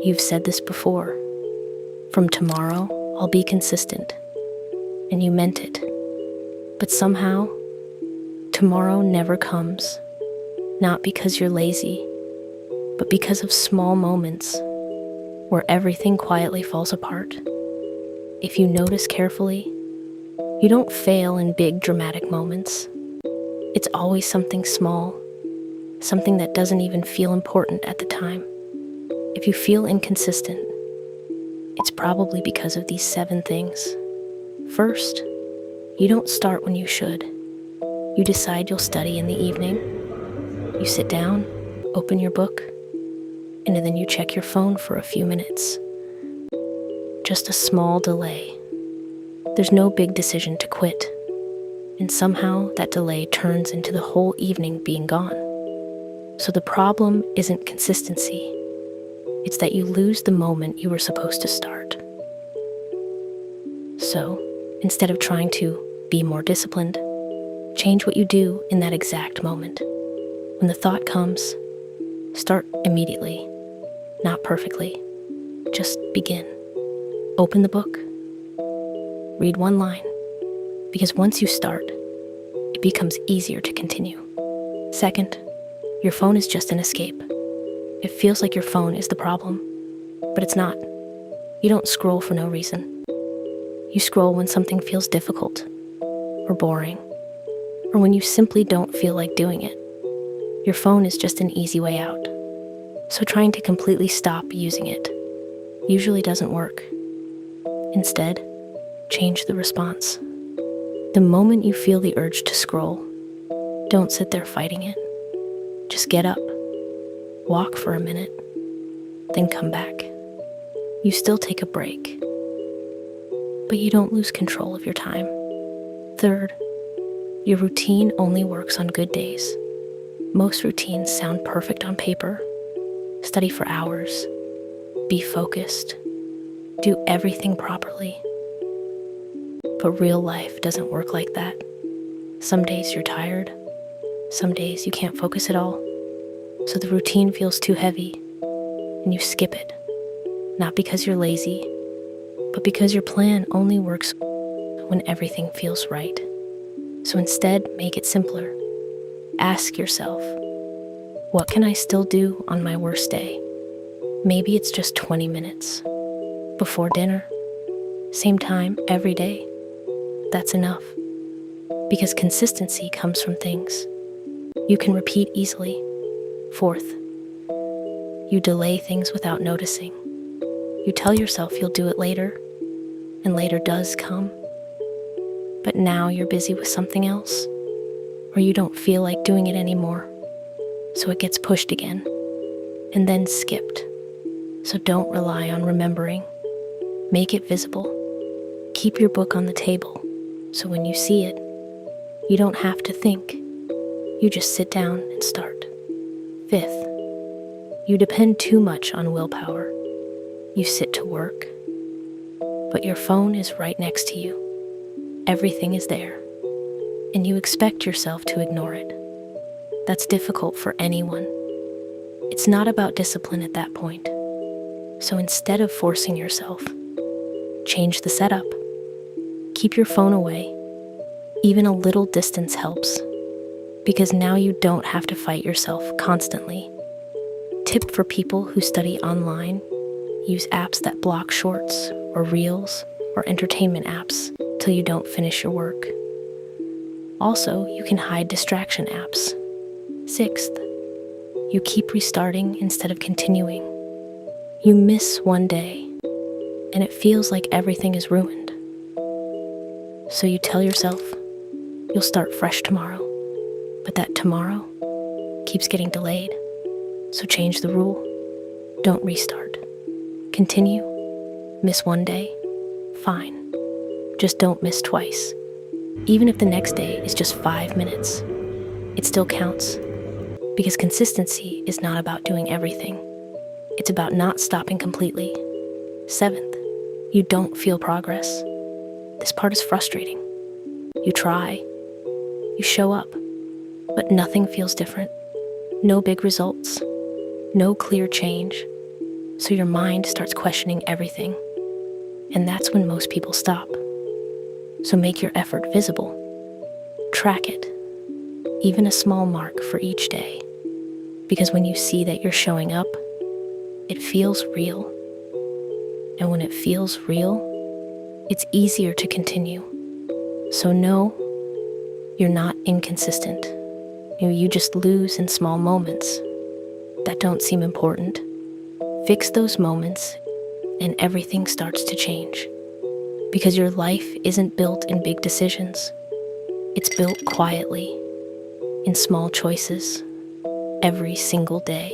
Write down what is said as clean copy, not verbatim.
You've said this before. From tomorrow, I'll be consistent. And you meant it. But somehow, tomorrow never comes. Not because you're lazy, but because of small moments where everything quietly falls apart. If you notice carefully, you don't fail in big dramatic moments. It's always something small, something that doesn't even feel important at the time. If you feel inconsistent, it's probably because of these 7 things. First, you don't start when you should. You decide you'll study in the evening. You sit down, open your book, and then you check your phone for a few minutes. Just a small delay. There's no big decision to quit. And somehow that delay turns into the whole evening being gone. So the problem isn't consistency. It's that you lose the moment you were supposed to start. So, instead of trying to be more disciplined, change what you do in that exact moment. When the thought comes, start immediately, not perfectly. Just begin. Open the book. Read one line. Because once you start, it becomes easier to continue. Second, your phone is just an escape. It feels like your phone is the problem, but it's not. You don't scroll for no reason. You scroll when something feels difficult, or boring, or when you simply don't feel like doing it. Your phone is just an easy way out. So trying to completely stop using it usually doesn't work. Instead, change the response. The moment you feel the urge to scroll, don't sit there fighting it. Just get up, walk for a minute, then come back. You still take a break, but you don't lose control of your time. Third, your routine only works on good days. Most routines sound perfect on paper. Study for hours, be focused, do everything properly. But real life doesn't work like that. Some days you're tired, some days you can't focus at all. So the routine feels too heavy, and you skip it. Not because you're lazy, but because your plan only works when everything feels right. So instead, make it simpler. Ask yourself, what can I still do on my worst day? Maybe it's just 20 minutes. Before dinner, same time every day. That's enough. Because consistency comes from things you can repeat easily. Fourth, you delay things without noticing. You tell yourself you'll do it later, and later does come. But now you're busy with something else, or you don't feel like doing it anymore. So it gets pushed again, and then skipped. So don't rely on remembering. Make it visible. Keep your book on the table, so when you see it, you don't have to think. You just sit down and start. Fifth, you depend too much on willpower. You sit to work, but your phone is right next to you. Everything is there, and you expect yourself to ignore it. That's difficult for anyone. It's not about discipline at that point. So instead of forcing yourself, change the setup. Keep your phone away. Even a little distance helps, because now you don't have to fight yourself constantly. Tip for people who study online: use apps that block shorts or reels or entertainment apps till you don't finish your work. Also, you can hide distraction apps. Sixth, you keep restarting instead of continuing. You miss one day, and it feels like everything is ruined. So you tell yourself, you'll start fresh tomorrow, but that tomorrow keeps getting delayed. So change the rule. Don't restart. Continue. Miss one day, fine. Just don't miss twice. Even if the next day is just 5 minutes, it still counts. Because consistency is not about doing everything. It's about not stopping completely. Seventh, you don't feel progress. This part is frustrating. You try. You show up. But nothing feels different. No big results. No clear change. So your mind starts questioning everything. And that's when most people stop. So make your effort visible. Track it, even a small mark for each day. Because when you see that you're showing up, it feels real. And when it feels real, it's easier to continue. So no, you're not inconsistent. You just lose in small moments that don't seem important. Fix those moments and everything starts to change. Because your life isn't built in big decisions. It's built quietly, in small choices, every single day.